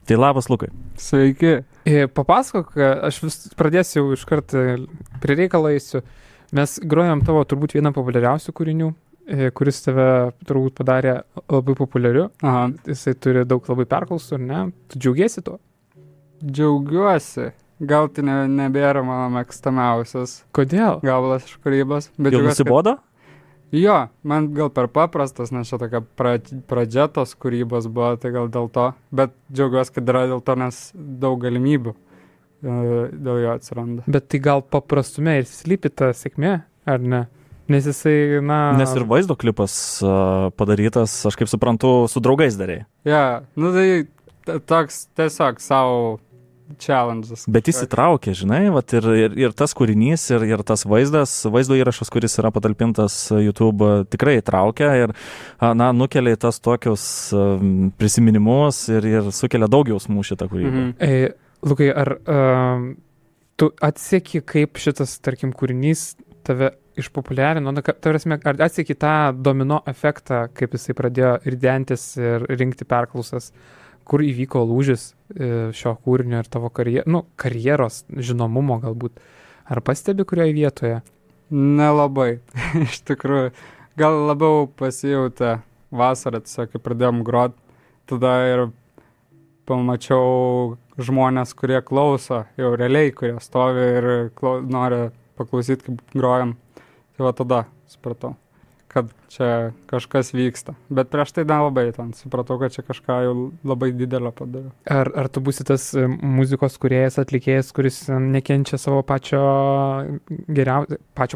Tai labas, Lukai. Sveiki. Papasakok, aš vis pradėsiu iš karto prie reikalą eisiu. Mes grojam tavo turbūt vieną populiariausių kūrinių, kuris tave turbūt padarė labai populiariu. Aha. Jisai turi daug labai perklausų, ar ne? Tu džiaugiesi tuo? Džiaugiuosi. Gal tai nebėra mano mėgstamiausias Kodėl? gabalas iš kūrybos. Bet Jau džiaugiuosi, nusibodo? Jo, man gal per paprastas, nes čia tokia pradžia tos kūrybos buvo, tai gal dėl to. Bet džiaugiuosi, kad yra dėl to, nes daug galimybių dėl jo atsiranda. Bet tai gal paprastume ir slypi ta sėkmė, ar ne? Nes jisai, Nes ir vaizdo klipas padarytas, aš kaip suprantu, su draugais darėjai. Ja, nu tai toks tiesiog savo challenges. Bet jis įtraukė, žinai, vat ir tas kūrinys, ir tas vaizdo įrašas, kuris yra patalpintas YouTube, tikrai įtraukia ir, nukelia į tas tokius prisiminimus ir sukelia daug jausmų šitą kūrybą. Lukai, ar tu atsieki, kaip šitas, tarkim, kūrinys tave išpopuliarino, ar atsieki tą domino efektą, kaip jisai pradėjo ridentis ir rinkti perklausas, kur įvyko lūžis šio kūrinio ir tavo karjeros žinomumo galbūt. Ar pastebi kurioje vietoje? Nelabai, iš tikrųjų. Gal labiau pasijautė vasarą, tiesiog kai pradėjom grot, tada ir pamačiau žmonės, kurie klauso, jau realiai, kurie stovi ir nori paklausyti, kaip grojam. Tai va tada supratau, kad čia kažkas vyksta. Bet prieš tai nelabai ten supratau, kad čia kažką jau labai didelio padariau. Ar tu būsi tas muzikos kūrėjas, atlikėjas, kuris nekenčia savo pačio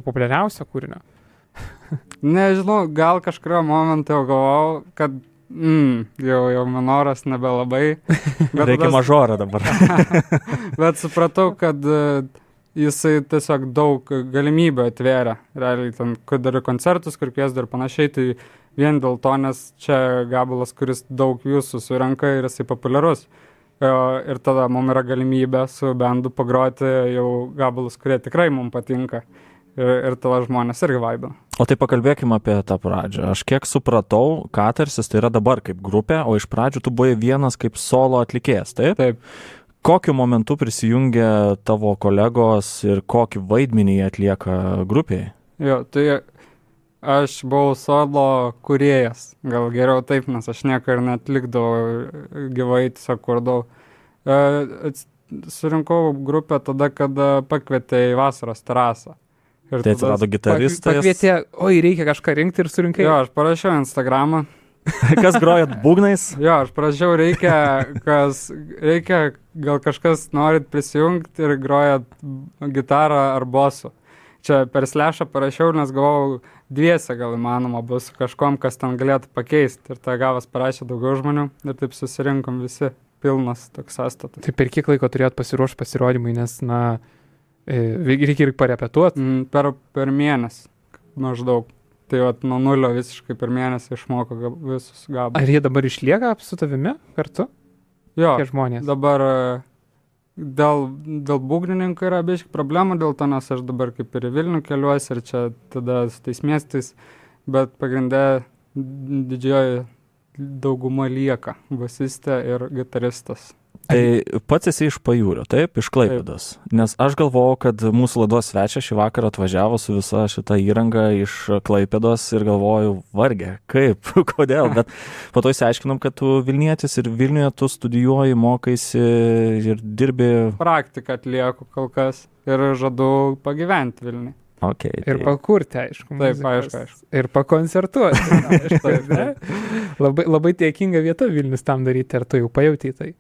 populiariausio kūrinio? Nežinau, gal kažkurio momento jau galvojau, kad jau minoras nebelabai. Reikia mažorą dabar. Bet supratau, kad jisai tiesiog daug galimybių atvėrė. Realiai ten, kad darė koncertus, kur kviesdavo ir panašiai, tai vien dėl to, nes čia gabalas, kuris daug jūsų surenka ir jisai populiarus. Ir tada mums yra galimybė su bendu pagroti jau gabalus, kurie tikrai mums patinka. Ir tada žmonės irgi vaido. O tai pakalbėkime apie tą pradžią. Aš kiek supratau, Katarsis tai yra dabar kaip grupė, o iš pradžių tu buvai vienas kaip solo atlikėjas, taip? Taip. Kokiu momentu prisijungia tavo kolegos ir kokį vaidmenį jie atlieka grupėje? Jo, tai aš buvau solo kūrėjas. Gal geriau taip, nes aš nieko ir neatlikdavau gyvai, tiesiog kurdavau. Surinkau grupę tada, kada pakvietė į vasaros terasą. Ir tai atsirado gitaristas. Pakvietė, reikia kažką rinkti ir surinkai. Jo, aš parašiau Instagramą. Kas grojat būgnais? Jo, aš parašiau, reikia, gal kažkas norit prisijungti ir grojat gitarą ar bosu. Čia per slešą parašiau, nes galvojau, dviese gal įmanoma bus kažkom, kas ten galėtų pakeisti. Ir tai gavas parašė daugiau žmonių ir taip susirinkom visi, pilnas toks sąstatas. Tai per kiek laiko turėjot pasiruošti pasirodymui, nes, reikia ir parepetuoti? Per mėnesį maždaug. Tai nuo nulio visiškai per mėnesį išmoko visus gabalus. Ar jie dabar išlieka su tavimi kartu? Jo, tie žmonės. Dabar dėl būgnininkų yra biški problemų, dėl to, nes aš dabar kaip ir į Vilnių keliuosi ir čia tada su tais miestais, bet pagrinde didžioji dauguma lieka, basistė ir gitaristas. Tai pats esi iš Pajūrio, taip, iš Klaipėdos. Nes aš galvojau, kad mūsų laidos svečias šį vakarą atvažiavo su visa šita įranga iš Klaipėdos ir galvojau, varge, kaip, kodėl, bet po to išsiaiškinom, kad tu Vilnietis ir Vilniuje tu studijuoji, mokaisi ir dirbi. Praktiką atlieku kol kas ir žadu pagyventi Vilniuje. Okay, ir pakurti, aišku. Taip, aišku. Ir pakoncertuoti. Labai dėkinga vieta Vilnius tam daryti, ar tu jau pajauti tai?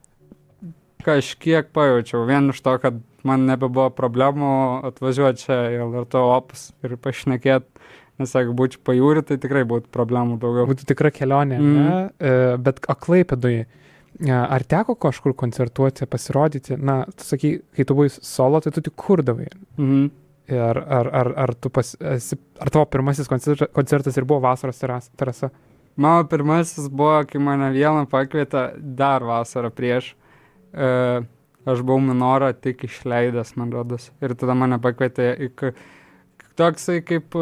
Kažkiek pajaučiau, vien iš to, kad man nebebuvo problemų atvažiuoti čia į LRT Opus ir pašnekėti, nes jeigu būčiau Pajūrį, tai tikrai būtų problemų daugiau. Būtų tikra kelionė, bet Klaipėdoje, ar teko kažkur koncertuoti, pasirodyti? Tu sakai, kai tu buvai solo, tai tu tik kurdavai. Ar tavo pirmasis koncertas ir buvo vasaros terasa? Mano pirmasis buvo, kai mane vieną pakvietė dar vasarą prieš. Aš buvau minorą tik išleidęs, man rodos. Ir tada mane pakvietė toksai kaip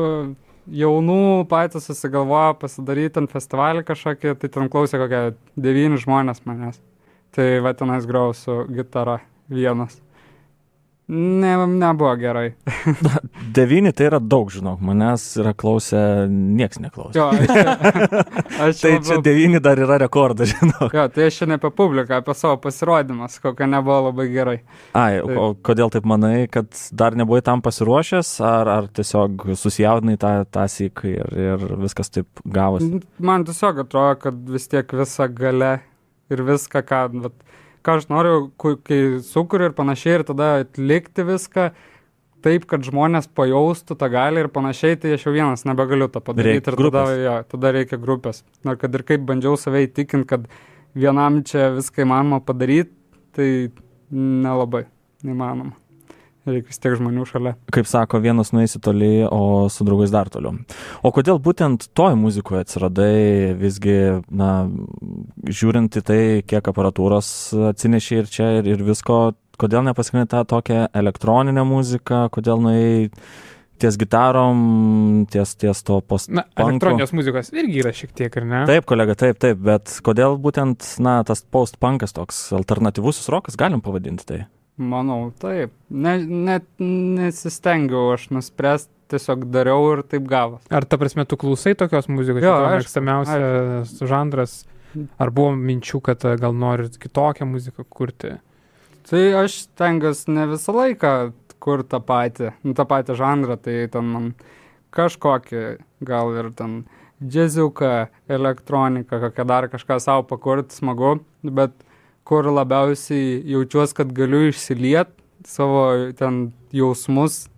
jaunų patys susigalvojo pasidaryti ant festivalį kažkokį, tai ten klausė kokie 9 žmonės manęs. Tai va tenais grojau su gitara vienas. Nebuvo gerai. 9 tai yra daug, žinok, manęs yra klausę, nieks neklausė. Jo, aš Tai čia 9 dar yra rekordas, žinok. Jo, tai aš čia ne apie publiką, apie savo pasirodymas, kokia nebuvo labai gerai. Ai, o kodėl taip manai, kad dar nebuvai tam pasiruošęs, ar tiesiog susijaudinai tą syk ir viskas taip gavosi? Man tiesiog atrodo, kad vis tiek visa gale ir viską, ką aš noriu, kai sukuriu ir panašiai, ir tada atlikti viską taip, kad žmonės pajaustų tą galę ir panašiai, tai aš jau vienas nebegaliu tą padaryti. Ir tada reikia grupės. Na, kad ir kaip bandžiau save įtikinti, kad vienam čia viską įmanoma padaryti, tai nelabai įmanoma. Reikia vis tiek žmonių šalia. Kaip sako, vienas nueisi toli, o su draugais dar toliau. O kodėl būtent toj muzikoje atsiradai visgi, žiūrint į tai, kiek aparatūros atsinešė ir čia ir visko, kodėl nepasirinkai tą tokią elektroninę muziką, kodėl nuėjai ties gitarom, ties to post-punko? Elektroninės muzikos irgi yra šiek tiek, ar ne? Taip, kolega, taip, bet kodėl būtent, tas post-punkas toks alternatyvusis rokas, galim pavadinti tai? Manau, taip. Net nesistengiau aš nuspręsti, tiesiog dariau ir taip gavos. Ar ta prasme, tu klausai tokios muzikos? Jo, mėgstamiausias žanras? Ar buvo minčių, kad gal nori kitokią muziką kurti? Tai aš stengiuosi ne visą laiką kur tą patį žanrą, tai ten man kažkokį, gal ir ten džiaziuką, elektroniką, kokią dar kažką savo pakurti smagu, bet kur labiausiai jaučiuosi, kad galiu išsiliet savo ten jausmus,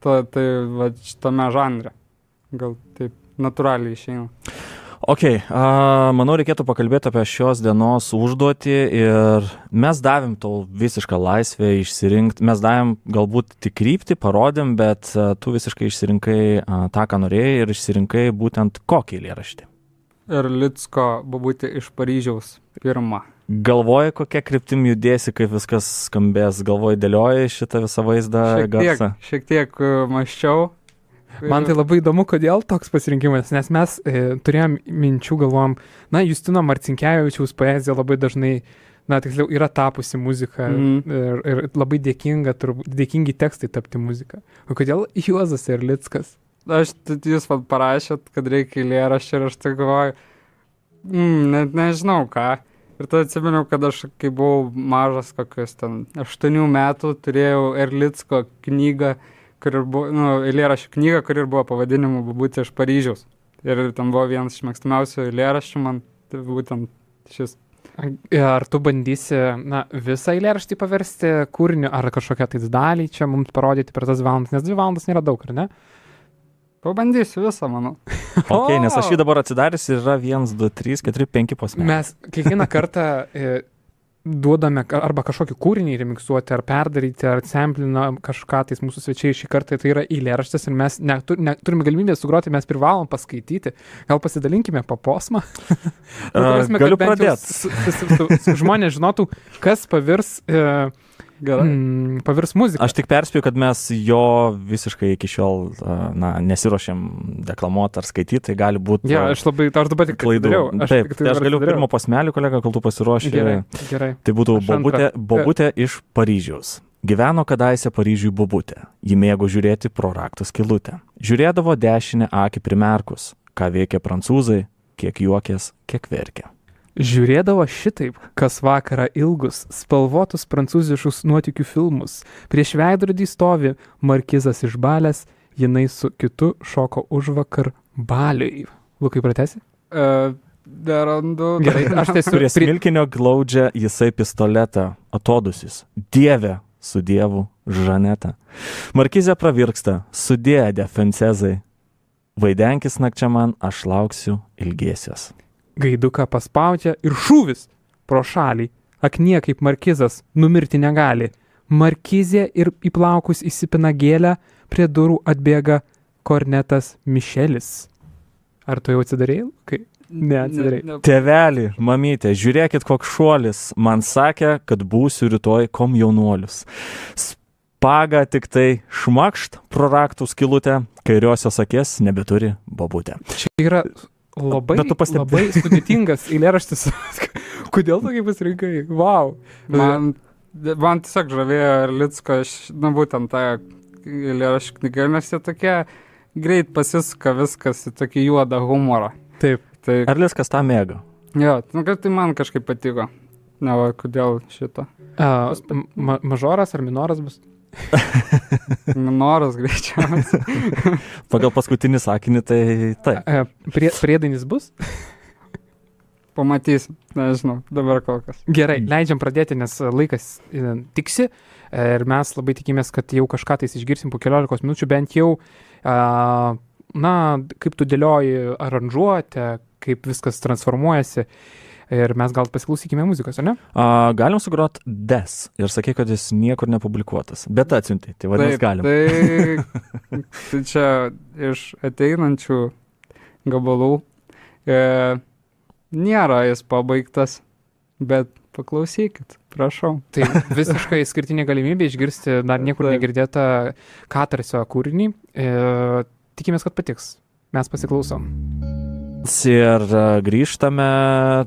tai va šitame žanre. Gal taip natūraliai išeina. Manau, reikėtų pakalbėti apie šios dienos užduotį ir mes davėm tau visišką laisvę išsirinkti, mes davėm galbūt tik kryptį, parodėm, bet tu visiškai išsirinkai tą, ką norėjai ir išsirinkai būtent kokį eilėraštį. Erlicko Bobutė iš Paryžiaus pirmą. Galvoji, kokia kryptim judėsi, kaip viskas skambės, galvoji, dėlioji šitą visą vaizdą, garsą? Šiek tiek mąsčiau. Man tai labai įdomu, kodėl toks pasirinkimas, nes mes turėjom minčių, galvojom, Justino Marcinkevičiaus poezija labai dažnai, tiksliau, yra tapusi muzika ir labai dėkingi tekstai tapti muziką. O kodėl Juozas Erlickas? Jūs parašėt, kad reikia eilėraščio ir aš tai galvoju, net nežinau ką. Ir tada atsimenu, kad aš, kai buvau mažas, kokius ten 8 metų, turėjau Erlicko knygą, eilėraščių knygą, kuri ir buvo pavadinimu Bobutė iš Paryžiaus. Ir ten buvo vienas iš mėgstamiausių eilėraščių, man tai būtent šis. Ar tu bandysi visą eilėraštį paversti kūriniu, ar kažkokią tai dalį čia mums parodyti per tas valandas, nes 2 valandas nėra daug, ar ne? Pabandysiu visą, manau. Nes aš jį dabar atsidaręs ir yra 1, 2, 3, 4, 5 posmelį. Mes kiekvieną kartą duodame arba kažkokį kūrinį remiksuoti, ar perdaryti, ar samplina kažką, tai mūsų svečiai šį kartą tai yra eilėraštis ir mes turime galimybę sugroti, mes privalom paskaityti. Gal pasidalinkime po posmą? Galiu pradėti. Žmonės žinotų, kas pavirs muziką. Aš tik perspėju, kad mes jo visiškai iki šiol nesiruošiam deklamuoti ar skaityti, tai gali būti aš dabar tik klaidų. Taip, aš galiu pirmo posmelį, kolega, kol tu pasiruoši. Gerai. Tai būtų Bobutė iš Paryžiaus. Gyveno kadaise Paryžiui Bobutė. Ji mėgo žiūrėti pro rakto skylutę. Žiūrėdavo dešinę akį primerkus, ką veikia prancūzai, kiek juokės, kiek verkia. Žiūrėdavo šitaip, kas vakarą ilgus, spalvotus prancūziškus nuotykių filmus. Prieš veidrodį stovi markizas iš Balės, jinai su kitu šoko užvakar Baliui. Lukai, pratęsi? Derandu. Gerai, aš tiesiog prie smilkinio glaudžia jisai pistoletą, atodusis. Dieve su dievu Žaneta. Markizė pravirksta, sudėdė Fencezai. Vaidenkis nakčia man, aš lauksiu ilgėsias. Gaiduką paspaudžia ir šūvis pro šalį. Aknie kaip markizas numirti negali. Markizė ir į plaukus įsipina gėlę, prie durų atbėga kornetas Mišelis. Ar tu jau atsidarėjai? Neatsidarėjai. Tėvelį, mamytė, žiūrėkit koks šuolis. Man sakė, kad būsiu rytoj komjaunuolius. Spaga tik tai šmakšt pro raktų skylutę, kairiosios akės nebeturi Bobutė. Čia yra labai, Bet tu pastebėjai. labai sudėtingas eilėraštis. Kodėl tokį pasirinkai? Wow. Man tiesiog žavėjo Erlicko, būtent tą eilėraščių knygą, nes jie tokie greit pasisuka viskas į tokį juodą humorą. Taip. Tai, Erlickas tą mėgo. jo, kad tai man kažkaip patiko. Ne, va, kodėl šito. Mažoras ar minoras bus? Minoras greičiausiai. Pagal paskutinį sakinį, tai taip. Priedainis bus? Pamatysim, nežinau, dabar kol kas. Gerai, leidžiam pradėti, nes laikas tiksi ir mes labai tikimės, kad jau kažką tais išgirsim po 15 minučių, bent jau, kaip tu dėlioji aranžuotę, kaip viskas transformuojasi ir mes gal pasiklausykime muzikos, ar ne? Galim sugrot Des ir sakė, kad jis niekur nepublikuotas, bet atsiuntai, tai vadinasi galim. Tai čia iš ateinančių gabalų nėra jis pabaigtas, bet paklausykit, prašau. Tai visiškai skirtinė galimybė išgirsti dar niekur negirdėtą Katarsio kūrinį. Tikimės, kad patiks. Mes pasiklausom. Ir grįžtame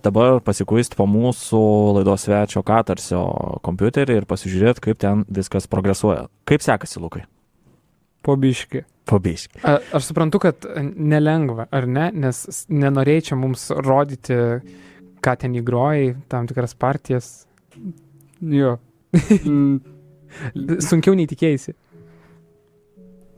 dabar pasikuist po mūsų laidos svečio Katarsio kompiuterį ir pasižiūrėti, kaip ten viskas progresuoja. Kaip sekasi, Lukai? Po biškį. Aš suprantu, kad nelengva, ar ne? Nes nenorėjai čia mums rodyti, ką ten įgrojai, tam tikras partijas. Jo. Sunkiau nei tikėjaisi.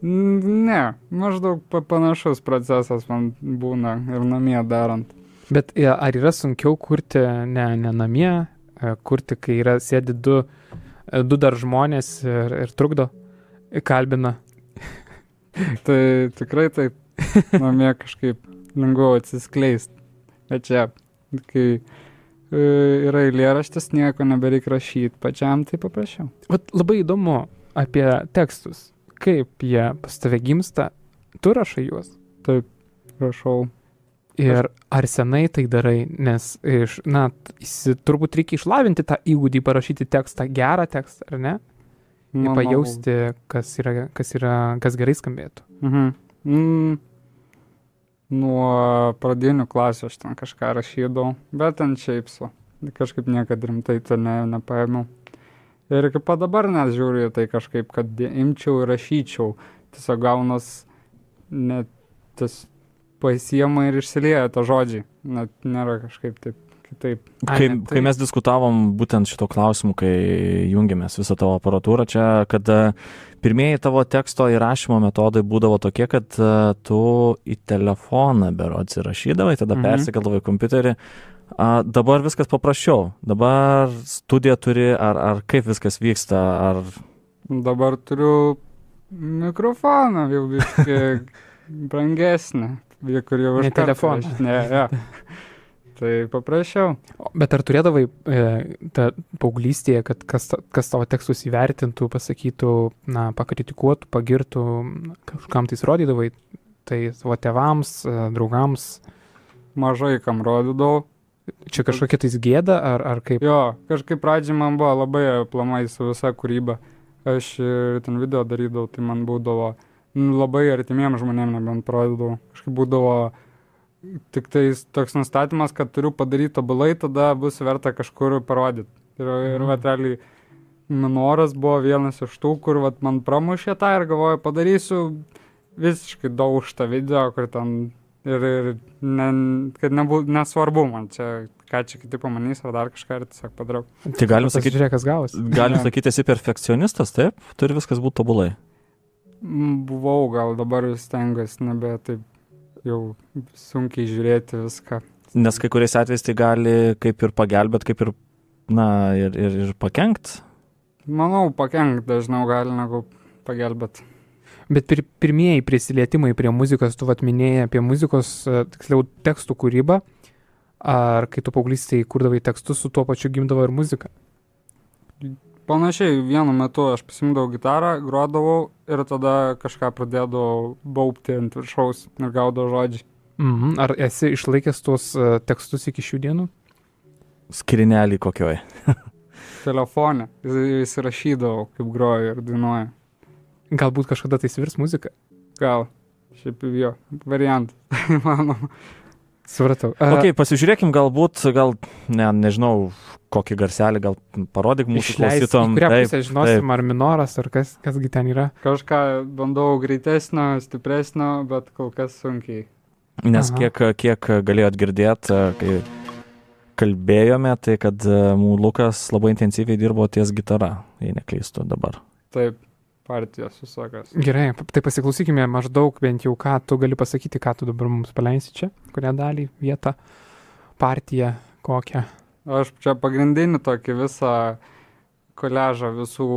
Ne, maždaug panašus procesas man būna ir namie darant. Bet ar yra sunkiau kurti ne namie, kurti, kai sėdi du dar žmonės ir trukdo, kalbina? Tai tikrai taip, namie kažkaip lengviau atsiskleist. Bet čia, kai yra eilėraštis, nieko nebereik rašyti pačiam, tai paprašiau. Vat labai įdomu apie tekstus. Kaip jie pas tave gimsta, tu rašai juos? Taip, rašau. Ir ar senai tai darai, nes turbūt reikia išlavinti tą įgūdį parašyti tekstą, gerą tekstą, ar ne? Ir pajausti, kas gerai skambėtų. Nuo pradinių klasių aš ten kažką rašydavau, bet ten šiaip su. Kažkaip niekad rimtai to nepaėmiau. Ir kaip dabar net žiūriu tai kažkaip, kad imčiau ir rašyčiau. Tiesiog gaunas net tas pasiema ir išsilieja to žodžiai. Net nėra kažkaip taip kitaip. Kai mes diskutavom būtent šito klausimu, kai jungėmės visą tavo aparatūrą čia, kad pirmieji tavo teksto įrašymo metodai būdavo tokie, kad tu į telefoną berods įrašydavai, tada persikeldavai kompiuterį. Dabar viskas paprasčiau. Dabar studiją turi, ar kaip viskas vyksta, ar... Dabar turiu mikrofoną, jau viskai brangesnį, kur jau ne telefoną. Ne. Tai paprasčiau. Bet ar turėdavai paauglystėje, kad kas tavo tekstus įvertintų, pasakytų, pakritikuotų, pagirtų, kažkam tais rodydavai, tai savo tėvams, draugams? Mažai kam rodydavau. Čia kažkokia tais gėda, ar kaip? Jo, kažkaip pradžiai man buvo labai aplamai su visa kūryba. Aš ten video darydavau, tai man būdavo labai artimiem žmonėm nebent parodydavau. Kažkaip būdavo tik tais toks nustatymas, kad turiu padaryti tobulai, tada bus verta kažkur parodyti. Ir realiai minoras buvo vienas iš tų, kur man pramušė tą ir galvoju, padarysiu visiškai daužtą video, kur ten kad nesvarbu man čia, ką čia kiti pamanys ar dar kažką ir tiesiog padarau. Tai galim sakyti, žiūrėk, kas gavosi. Galim sakyti, esi perfekcionistas, taip? Turi viskas būti tobulai. Buvau, gal dabar stengiuosi, nebe taip jau sunkiai žiūrėti viską. Nes kai kuriais atvejais tai gali kaip ir pagelbėt, kaip ir, ir pakenkt. Manau, pakenkt dažniau gali negu pagelbėt. Bet pirmieji prisilietimai prie muzikos, tu minėjai apie muzikos, tiksliau, tekstų kūrybą, ar kai tu paauglystėje kurdavai tekstus, su tuo pačiu gimdavo ir muzika? Panašiai, vienu metu aš pasimdavau gitarą, grodavau ir tada kažką pradėdavau baubti ant viršaus ir gaudavau žodžiai. Ar esi išlaikęs tuos tekstus iki šių dienų? Skrinelį kokioj? Telefone, įsirašydavau, kaip groju ir dainuoju. Galbūt kažkada tai virs muzika? Gal, šiaip jo, variantas, manau. Supratau. Ok, pasižiūrėkim nežinau, kokį garselį, gal parodyk mūsų klausytojams. Į kurią pusę žinosim, ar minoras, ar kasgi ten yra. Kažką bandau greitesnio, stipresnio, bet kol kas sunkiai. Nes kiek galėjot girdėti, kai kalbėjome, tai kad Lukas labai intensyviai dirbo ties gitara, jei neklystu dabar. Taip, partijos visokios. Gerai, tai pasiklausykime maždaug bent jau, ką tu gali pasakyti, ką tu dabar mums paleisi čia, kurią dalį, vietą, partiją, kokią. Aš čia pagrindinį tokį visą koležą visų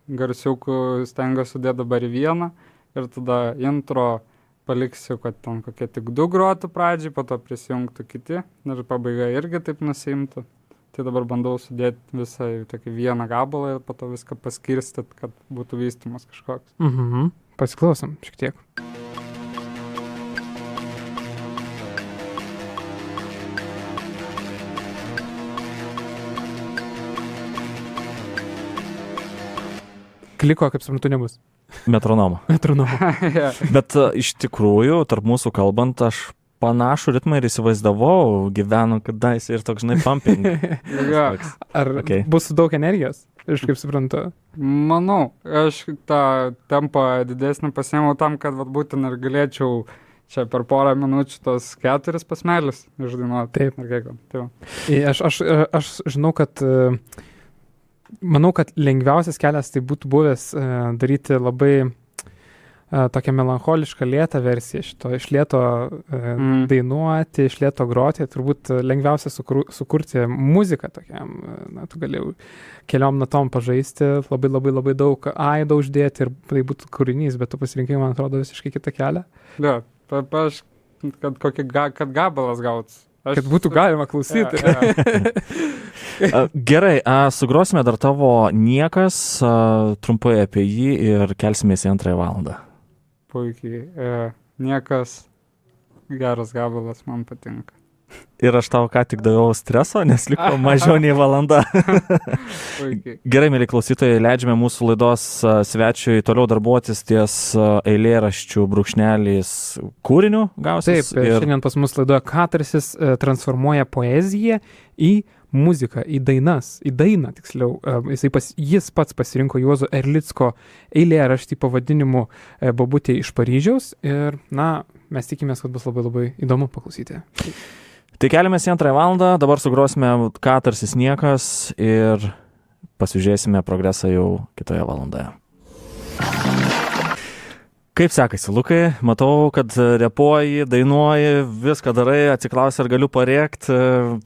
garsiukų stengiuosi sudėti dabar į vieną ir tada intro paliksiu, kad ten kokie tik 2 grotų pradžiai, po to prisijungtų kiti ir pabaiga irgi taip nusiimtų. Tai dabar bandau sudėti visą į tokį vieną gabalą ir po to viską paskirstyti, kad būtų vystymas kažkoks. Pasiklausom šiek tiek. Kliko, kaip suprantu, nebus. Metronomo. Yeah. Bet iš tikrųjų, tarp mūsų kalbant, aš panašų ritmą ir įsivaizdavau, gyvenu kadaise ir toks, žinai, pumping. Ar bus daug energijos, iš kaip suprantu? Manau, aš tą tempą didesnį pasiėmiau tam, kad būtent ir galėčiau čia per porą minučių tos 4 pasmelis išdainuoti. Taip. Aš žinau, kad manau, kad lengviausias kelias tai būtų buvęs daryti labai tokią melancholišką lėtą versiją šito, iš lėto dainuoti, iš lėto groti, turbūt lengviausia sukurti muziką tokiam, tu galėjau keliom natom pažaisti, labai daug aido uždėti ir tai būtų kūrinys, bet tu pasirinkai, man atrodo, visiškai kitą kelią. Ne, aš, kad gabalas gauts. Kad būtų galima klausyti. Gerai, sugrosime dar tavo Niekas, trumpai apie jį ir kelsimės į 2 valandą. Puikiai. Niekas, geras gabalas, man patinka. Ir aš tau ką tik daviau streso, nes liko mažiau nei valanda. Gerai, mėly klausytojai, leidžiame mūsų laidos svečiui toliau darbuotis ties eilėraščių brūkšneliais kūrinių gausis. Taip, šiandien pas mus laidoje Katarsis transformuoja poeziją į muziką, į dainą tiksliau. Jis pats pasirinko Juozo Erlicko eilėraštį pavadinimu Bobutė iš Paryžiaus ir, mes tikimės, kad bus labai įdomu paklausyti. Tai keliamės į 2 valandą, dabar sugrosime Katarsis Niekas ir pasižiūrėsime progresą jau kitoje valandoje. Kaip sekasi, Lukai? Matau, kad repuoji, dainuoji, viską darai, atsiklausi, ar galiu parėkti.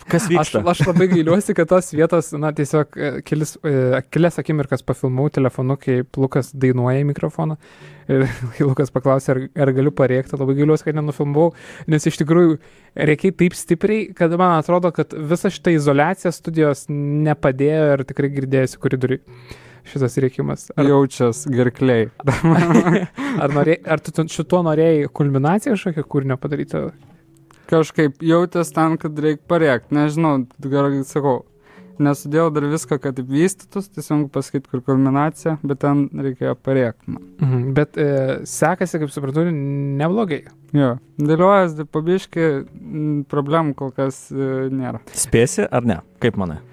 Kas vyksta? Aš labai gailiuosi, kad tos vietos, tiesiog kelias akimirkas pafilmau telefonu, kaip Lukas dainuoja į mikrofoną. Ir Lukas paklausė, ar galiu parėkti. Labai gailiuosi, kad nenufilmavau, nes iš tikrųjų reikia taip stipriai, kad man atrodo, kad visa šita izoliacija studijos nepadėjo ir tikrai girdėjusi koridoriui. Šitas rėkimas. Jaučias gerkliai. Ar tu šituo norėjai kulminaciją kažkokią kūrinio padaryti? Kažkaip jautės ten, kad reikia parėkti. Nežinau, gerai sakau, nesudėjau dar viską, kad vystytus, tiesiog pasakyti, kur kulminacija, bet ten reikėjo parėkti. Bet sekasi, kaip suprantu, neblogai. Jo, dėliojas, pabiški, problemų kol kas nėra. Spėsi ar ne? Kaip manai?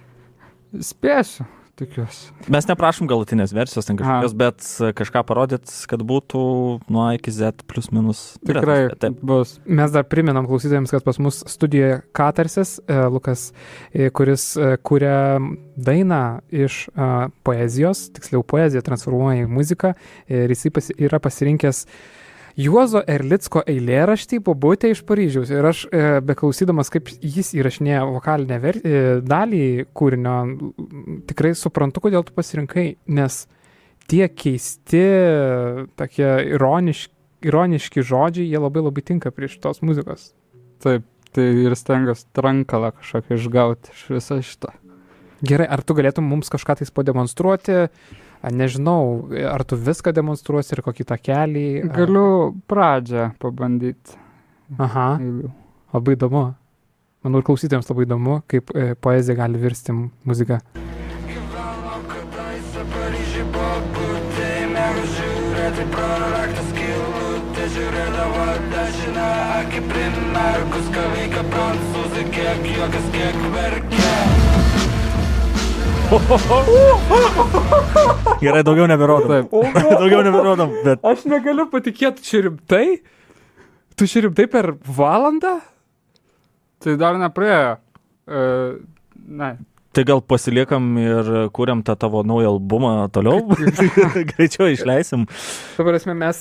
Spėsiu. Tikiuosi. Mes neprašom galutinės versijos, ten kažkokios, bet kažką parodyt, kad būtų nuo A iki Z plus minus. Tikrai bus. Mes dar priminam klausytojams, kad pas mus studijoje Katarsis, Lukas, kuris kuria dainą iš poezijos, tiksliau poeziją transformuoja į muziką ir jisai yra pasirinkęs Juozo Erlicko eilėraštį Bobutė iš Paryžiaus. Ir aš, beklausydamas, kaip jis įrašinėja vokalinę dalį kūrinio, tikrai suprantu, kodėl tu pasirinkai, nes tie keisti, tokie ironiški žodžiai, jie labai tinka prie šitos muzikos. Taip, tai ir stengiuosi trankalą kažkokią išgauti iš viso šito. Gerai, ar tu galėtum mums kažką tais pademonstruoti? Nežinau, ar tu viską demonstruosi ir kokį takelį? Galiu pradžią pabandyti. Aha, labai įdomu. Manau, ir klausytojams labai įdomu, kaip poezija gali virsti muziką. naktį žiūrėdavo dešinę akį primerkus, ką veikia prancūzai, kiek juokas, kiek verkia. Gerai, daugiau neberodom. Daugiau neberodom, bet... Aš negaliu patikėti, čia rimtai? Tu čia rimtai per valandą? Tai dar nepraėjo. Ne. Tai gal pasiliekam ir kuriam tą tavo naują albumą toliau? Greičiau išleisim. Dabar esmė, mes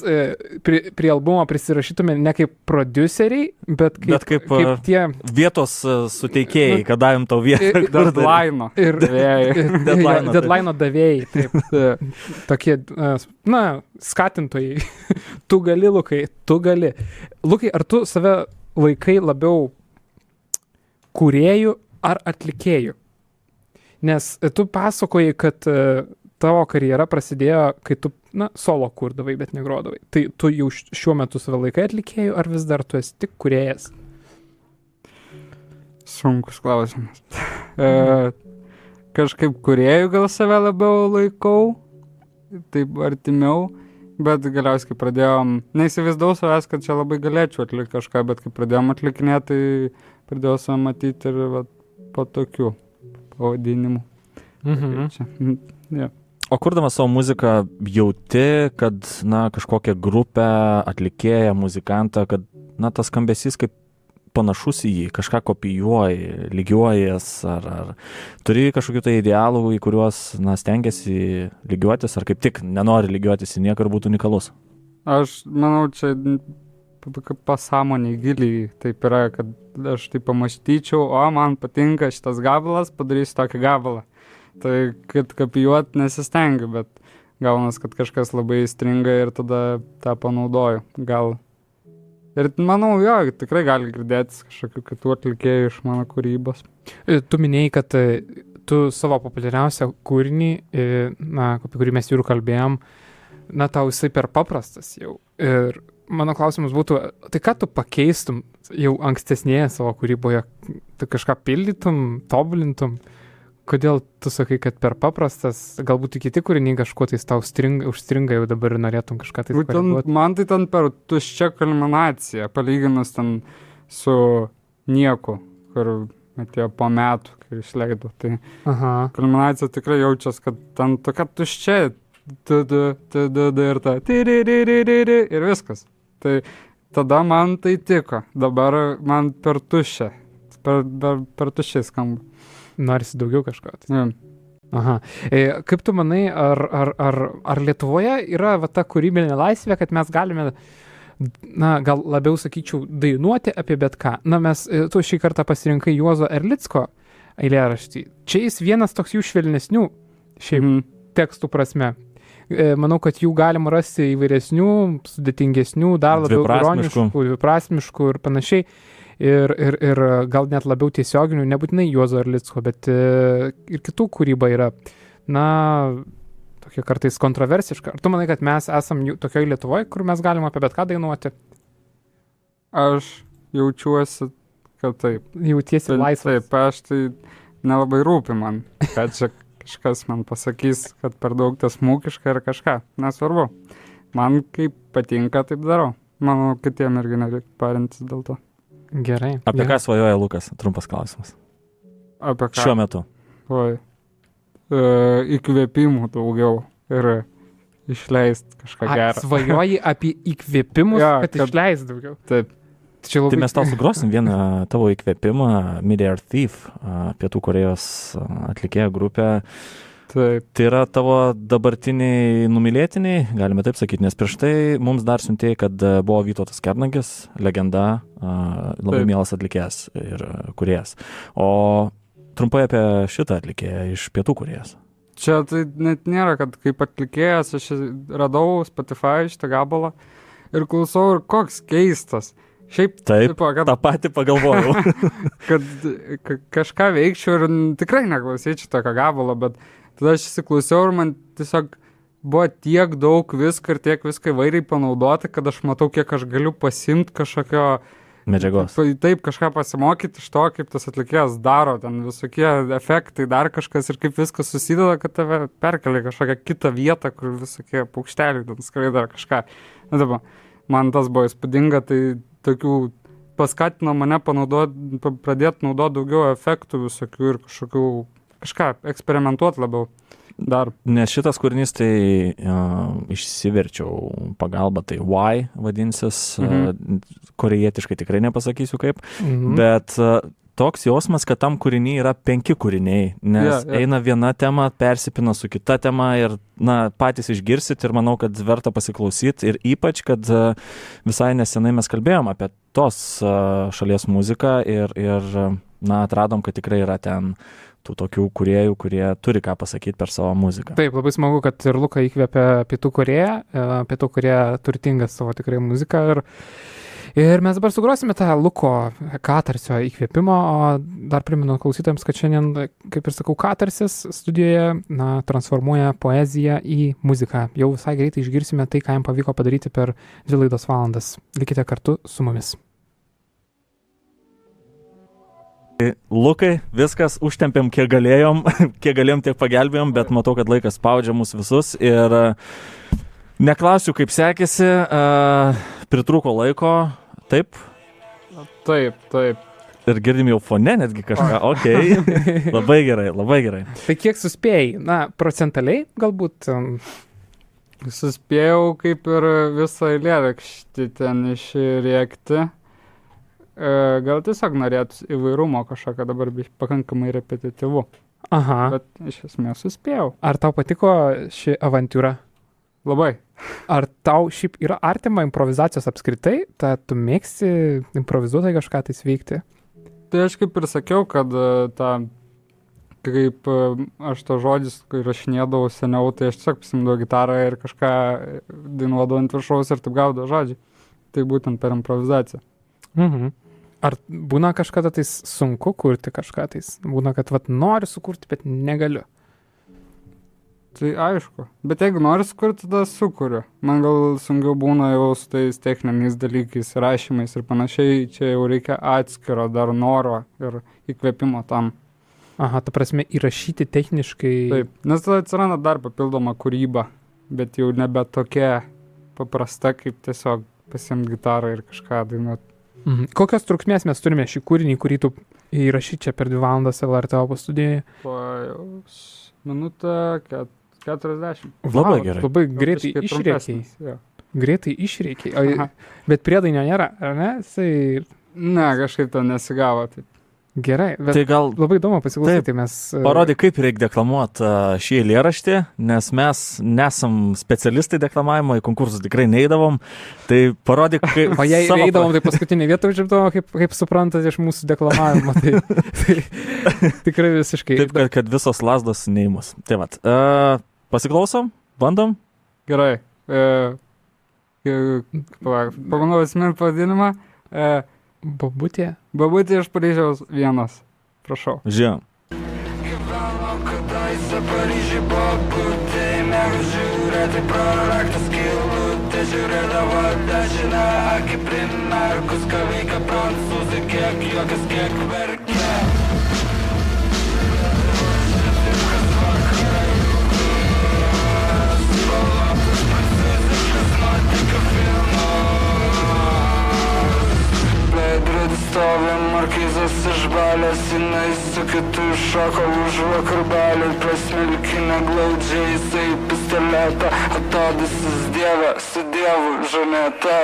prie albumo prisirašytume ne kaip produceriai, bet kaip tie... Vietos suteikėjai, kad davėm tau vietą. Deadline'o. Deadline'o davėjai. Taip. Tokie, skatintojai. Tu gali, Lukai, tu gali. Lukai, ar tu save laikai labiau kūrėjų ar atlikėjų? Nes tu pasakoji, kad tavo karjera prasidėjo, kai tu, solo kurdavai, bet negrodavai. Tai tu jau šiuo metu save laikai atlikėjų, ar vis dar tu esi tik kūrėjas? Sunkus klausimas. Kažkaip kūrėjų gal save labiau laikau, taip artimiau, bet galiausiai, kai pradėjom, neįsivaizdavau savęs, kad čia labai galėčiau atlikti kažką, bet kai pradėjom atlikinėti, tai pradėjau save matyti ir po tokių pavadinimų. Ja. O kurdamas savo muziką jauti, kad, kažkokią grupę, atlikėją, muzikantą, kad, tas skambesys kaip panašus į jį, kažką kopijuoji, lygiuojas, ar turi kažkokių tai idealų, į kuriuos, stengiasi lygiuotis, ar kaip tik nenori lygiuotis į nieką ir būtų unikalus? Aš manau, čia pasąmoniai giliai taip yra, kad aš taip pamąstyčiau, man patinka šitas gabalas, padarysiu tokį gabalą. Tai kad kopijuot nesistengiu, bet gaunas, kad kažkas labai stringa ir tada tą panaudoju. Gal. Ir manau, tikrai gali girdėtis kažkokių kitų atlikėjų iš mano kūrybos. Tu minėjai, kad tu savo populiariausią kūrinį, apie kurį mes jau kalbėjom, tau jisai per paprastas jau. Ir mano klausimas būtų, tai ką tu pakeistum jau ankstesnėje savo kūryboje? Tu kažką pildytum, tobulintum? Kodėl tu sakai, kad per paprastas, galbūt kiti kūriniai kažkuo tai tau užstringa jau dabar ir norėtum kažką tai koreguoti? Man tai ten per tuščia kulminacija, palyginus ten su nieku, kur atėjo po metų, kai išleidau. Tai kulminacija tikrai jaučias, kad ten tokia tuščia, ir ta, ir viskas. Tai tada man tai tiko, dabar man per tuščią, per tuščiai skamba. Norisi daugiau kažko. Ja. Aha. Kaip tu manai, ar Lietuvoje yra ta kūrybinė laisvė, kad mes galime, gal labiau sakyčiau, dainuoti apie bet ką? Tu šį kartą pasirinkai Juozo Erlicko eilėraštį. Čia jis vienas toks jų švelnesnių šiaip tekstų prasme. Manau, kad jų galima rasti įvairesnių, sudėtingesnių, dar labiau ironiškų, dviprasmiškų ir panašiai. Ir gal net labiau tiesioginių, nebūtinai Juozo Erlicko, bet ir kitų kūryba yra, tokia kartais kontroversiška. Ar tu manai, kad mes esam tokioj Lietuvoje, kur mes galim apie bet ką dainuoti? Aš jaučiuosi, kad taip. Jautiesi laisvas. Taip, aš tai nelabai rūpi man, kad čia kažkas man pasakys, kad per daug tiesmukiška ir kažką. Nesvarbu. Man kaip patinka, taip darau. Manau, kitiem irgi nereikia parintis dėl to. Gerai. Apie ką svajoja Lukas? Trumpas klausimas. Apie ką? Šiuo metu. Įkvėpimų daugiau ir išleist kažką gerą. Svajoji apie įkvėpimus, kad išleist daugiau. Taip. Tai mes tau sugrosim vieną tavo įkvėpimą, Mid-Air Thief, Pietų Korėjos atlikėja grupė. Taip. Tai yra tavo dabartiniai numylėtiniai, galime taip sakyti, nes prieš tai mums dar siuntėjai, kad buvo Vytautas Kernagis, legenda, labai mielas atlikėjas ir kūrėjas. O trumpai apie šitą atlikėją iš Pietų Korėjos. Čia tai net nėra, kad kaip atlikėjas aš radau Spotify šitą gabalą ir klausau ir koks keistas. Šiaip, taip, tą patį pagalvojau. kad kažką veikčiau ir tikrai neklausyčiau tokio gabalo, bet tada aš įsiklausiau ir man tiesiog buvo tiek daug visko ir tiek viską įvairiai panaudoti, kad aš matau, kiek aš galiu pasimti kažkokio medžiagos. Taip, kažką pasimokyti iš to, kaip tas atlikėjas daro, ten visokie efektai, dar kažkas ir kaip viskas susideda, kad tave perkelia kažkokią kitą vietą, kur visokie paukšteliai ten skraido ar kažką. man tas buvo įspūdinga, tai tokių paskatino mane pradėti naudoti daugiau efektų visokių ir kažką eksperimentuoti labiau. Dar. Nes šitas kūrinys, tai išsiverčiau pagalbą, tai Why vadinsis, korejietiškai tikrai nepasakysiu kaip, bet toks jausmas, kad tam kūriny yra 5 kūriniai, nes eina viena tema, persipina su kita tema ir patys išgirsit ir manau, kad verta pasiklausyti ir ypač, kad visai nesenai mes kalbėjom apie tos šalies muziką ir atradom, kad tikrai yra ten tų tokių kūrėjų, kurie turi ką pasakyti per savo muziką. Taip, labai smagu, kad ir Luka įkvėpia Pietų Korėją, Pietų Korėja turtinga savo tikrai muziką ir mes dabar sugrosime tą Luko Katarsio įkvėpimo, o dar primenu klausytojams, kad šiandien, kaip ir sakau, Katarsis studijoje transformuoja poeziją į muziką. Jau visai greitai išgirsime tai, ką jam pavyko padaryti per 2 laidos valandas. Likite kartu su mumis. Lukai, viskas, užtempėm kiek galėjom, tiek pagelbėjom, bet matau, kad laikas spaudžia mus visus ir neklausiu, kaip sekėsi, pritrūko laiko, taip? Taip. Ir girdim jau fone netgi kažką, okei, labai gerai. Tai kiek suspėjai? Procentaliai galbūt? Suspėjau kaip ir visą eilėraštį ten išrėkti. Gal tiesiog norėtų įvairumo kažką, dabar pakankamai repetityvu. Aha. Bet iš esmės suspėjau. Ar tau patiko ši avantiūra? Labai. Ar tau šiaip yra artima improvizacijos apskritai? Tu mėgsti improvizuotai kažką tai veikti? Tai aš kaip ir sakiau, kad kaip aš to žodžius, kai rašinėdavau seniau, tai aš tiesiog pasimdavau gitarą ir kažką dainuodavau ant viršaus ir taip gaudavau žodžiai. Tai būtent per improvizaciją. Ar būna kažkada tai sunku kurti kažką tai? Būna, kad noriu sukurti, bet negaliu. Tai aišku. Bet jeigu noriu sukurti, tada sukuriu. Man gal sunkiau būna jau su tais techniniais dalykais, rašymais ir panašiai. Čia jau reikia atskiro dar noro ir įkvėpimo tam. Aha, ta prasme įrašyti techniškai. Taip, nes tada atsiranda dar papildoma kūryba, bet jau nebe tokia paprasta, kaip tiesiog pasiimti gitarą ir kažką dainuoti. Kokios trukmės mes turime šį kūrinį, kurį tu įrašyti čia per 2 valandas LRT Opus studijoje? Po minutę 40. Labai gerai. Labai greitai išrėkiai. Greitai išrėkiai. Bet priedainio nėra, ar ne? Ne, kažkaip to nesigavo. Taip. Gerai, bet tai gal labai įdomu pasiklausyti. Mes parodė, kaip reikia deklamuoti šį eilėraštį, nes mes nesam specialistai deklamavimo, į konkursus tikrai neįdavom. Tai parodė, kaip o jei eidavom, tai paskutinį vietą užimdavom, kaip suprantat iš mūsų deklamavimo. Tai tikrai visiškai. Taip, kad visos lazdos neįmus. Tai vat, pasiklausom, bandom. Gerai. Pamanau esminį pavadinimą. Bobutė iš Paryžiaus 1. Prašau. Žiūrėjom. Gyveno kadaise Paryžiui bobutė, mėgo žiūrėti pro raktą skylutę, žiūrėdavo dešinę akį primerkus, ką veikia prancūzai, kiek juokas, kiek verkia. Stovi markizas išbalęs, jinai su kitu šoko už vakarbelį, prasmilkinę glaudžiai, jisai pistoletą, atodysis dievą su dievu žaneta.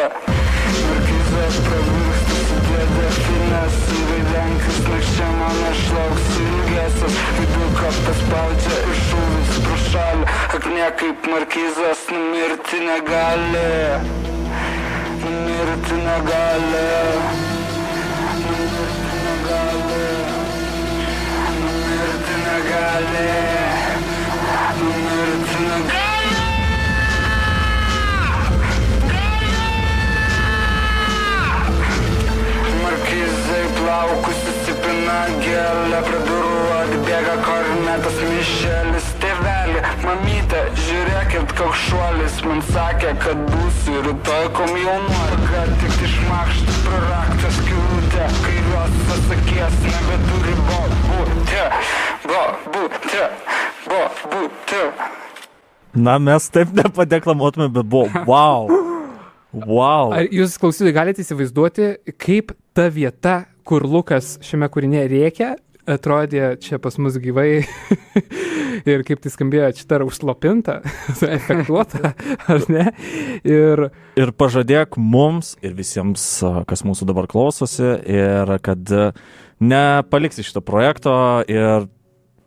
Markizas pravyksta su dėdė finės, įvaidenkas nakščia mano šlauks ilgesas, viduką paspaudžia ir šūvis pro šalį, akne kaip markizas numirti negali, numirti negali. Markizai plaukus susipina gėlę, prie durų atbėga kornetas Mišelis. Tėvelį, mamytė, žiūrėkit, koks šuolis, man sakė, kad būsiu rytoj komjaunuolį. Kad tik išmakšti pro raktą skylutę, kairios pasakies nebeturi bobutė. Na, mes taip nepadeklamuotume, bet buvo, wow. Wow. Ar jūs klausytojai galite įsivaizduoti, kaip ta vieta, kur Lukas šiame kūrinėje rėkia, atrodė čia pas mus gyvai ir kaip tai skambėjo, čia dar užslopinta, efektuota, ar ne? Ir pažadėk mums ir visiems, kas mūsų dabar klausosi, ir kad nepaliksi šito projekto ir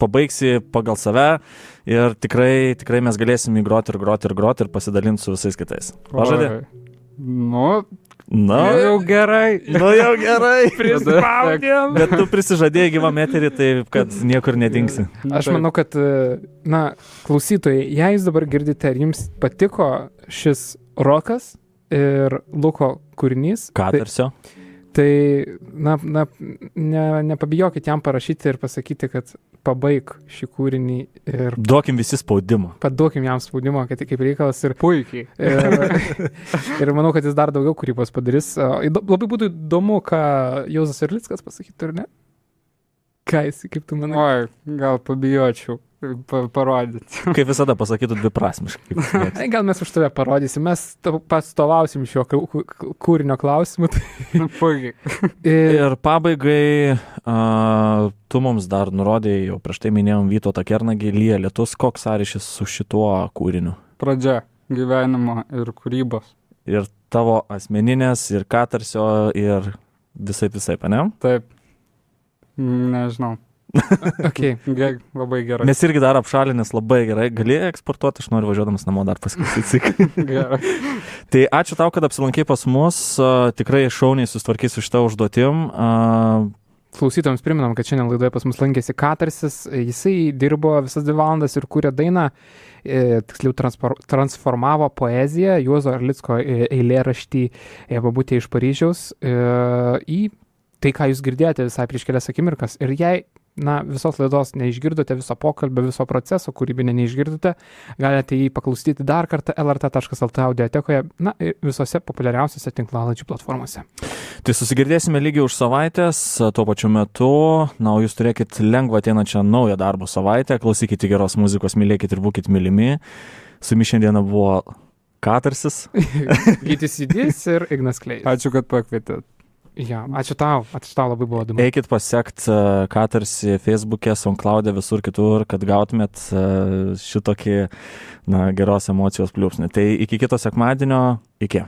pabaigsi pagal save ir tikrai mes galėsim įgroti ir pasidalinti su visais kitais. Pažadė? Jau gerai. Prispaudėm. Bet tu prisižadėjai gyvam eterį, tai kad niekur nedingsi. Aš manau, kad, klausytojai, jei jūs dabar girdite, ar jums patiko šis rokas ir Luko kūrinys, Katarsio. tai nepabijokit jam parašyti ir pasakyti, kad pabaig šį kūrinį ir Duokim visi spaudimą. paduokim jam spaudimo, kad kaip reikalas ir Puikiai. ir manau, kad jis dar daugiau kūrybos padarys. Labai būtų įdomu, ką Juozas Erlickas pasakytų, ar ne? Ką jis, kaip tu manai? Oi, gal pabijočiau parodyti. Kaip visada pasakytų dviprasmiškai. Gal mes už tave parodysim, mes pastovausim šio kūrinio klausimu. Puikiai. Ir pabaigai, tu mums dar nurodėjai, jau prieš tai minėjom Vytautą Kernagį, Lyja lietus, koks sąryšis su šituo kūriniu? Pradžia gyvenimo ir kūrybos. Ir tavo asmeninės, ir Katarsio, ir visai, ne? Taip. Nežinau. Okay. Labai gerai. Mes irgi dar apšalinės labai gerai. Gali eksportuoti, aš noriu važiuodamas namo dar pasiklausyti. Gerai. Tai ačiū tau, kad apsilankai pas mus. Tikrai šauniai susitvarkys su šitą užduotim. Klausytojams priminam, kad šiandien laidoje pas mus lankėsi Katarsis. Jisai dirbo visas 2 valandas ir kūrė dainą, tiksliau transformavo poeziją, Juozo Erlicko eilėraštį Babutė iš Paryžiaus į tai, ką jūs girdėjote visai prieš kelias akimirkas. Ir jei visos laidos neišgirdote, viso pokalbio, viso proceso kūrybinę neišgirdote, galite jį paklausyti dar kartą lrt.lt audiotekoje, visose populiariausiose tinklalaidžių platformose. Tai susigirdėsime lygiai už savaitės, tuo pačiu metu, o jūs turėkit lengvą ateinančią naują darbo savaitę, klausykite geros muzikos, mylėkit ir būkit mylimi. Su jumis šiandieną buvo Katarsis. Gytis Judys ir Ignas Klėjus. Ačiū, kad pakvietėt. Ja, ačiū tau, labai buvo įdomu. Eikit pasekt Katarsi Facebook'e, SoundCloud'e, visur kitur, kad gautumėt šitokį geros emocijos pliūpsnį. Tai iki kito sekmadienio, iki.